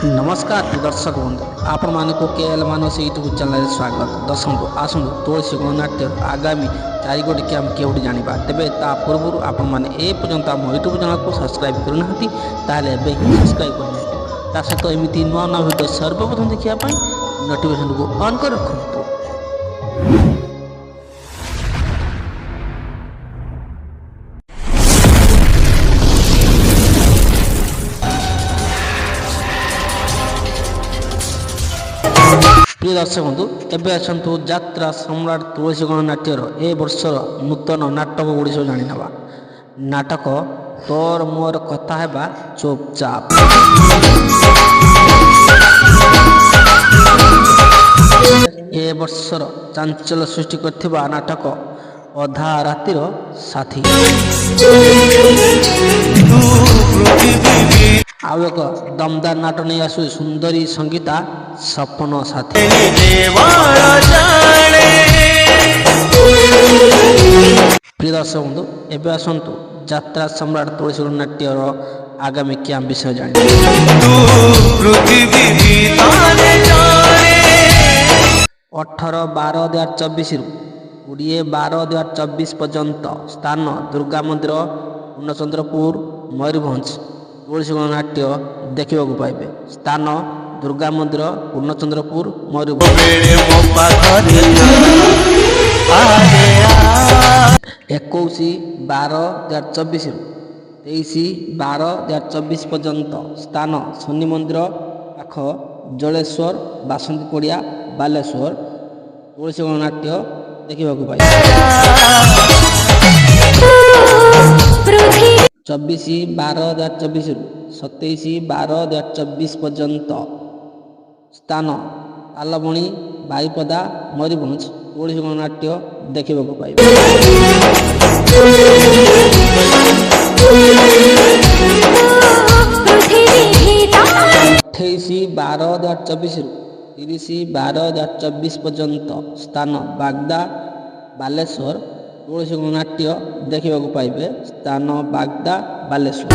नमस्कार दर्शक बंधु आपण मानक के एल मानस यूट्यूब चैनल स्वागत दर्शक आसतु तुलसी गणनाट्य आगामी 4 गोटी कैंप केउटी जानिबा तेबे ता पूर्व आपण माने ए पर्यंत आम यूट्यूब चैनल को सब्सक्राइब करनाहांती ताले बे सब्सक्राइब करना ता सहित एमिति नुआ नुआ वीडियो सर्वप्रथम देखिया पई नोटिफिकेशन को ऑन कर रखंतु। प्रिय दर्शक बंधु एवं आसतु यात्रा सम्राट तुलसी गणनाट्यर ए वर्षर नूतन नाटक गुड़ी सब जानी नवा। नाटक तोर मोर कथा हेबा चुपचाप। ए वर्षर चांचल्य सृष्टि करथिबा नाटक अधा रातिर साथी। आउ एक दमदार नाटक नहीं आसु सुंदरी संगीता सपन साथी। प्रिय दर्शक बंधु एवं आसतु यात्रा सम्राट तुलसी गणनाट्यर आगामी कैंप विषय जान 18/12/2024 20/12/2024 पर्यंत स्थान दुर्गा मंदिर पूर्णचंद्रपुर मयूरभंज तुलसी गणनाट्य देखा पाइबे। स्थान दुर्गा मंदिर पूर्णचंद्रपुर मयूरभंज। 21/12/2024 23/12/2024 पर्यंत स्थान शनि मंदिर पाख जलेश्वर बासंती पड़िया बालेश्वर तुलसी गणनाट्य देखा पाइबे। 24/12/2024 27/12/2024 पर्यंत स्थान तालबणी बाईपदा मयूरभंज तुलसी गणनाट्य देखा पाइबे। 28/12/2024 30/12/2024 पर्यंत स्थान बागदा बालेश्वर तुलसी गणनाट्य देखा पाइबे। स्थान बागदा बालेश्वर।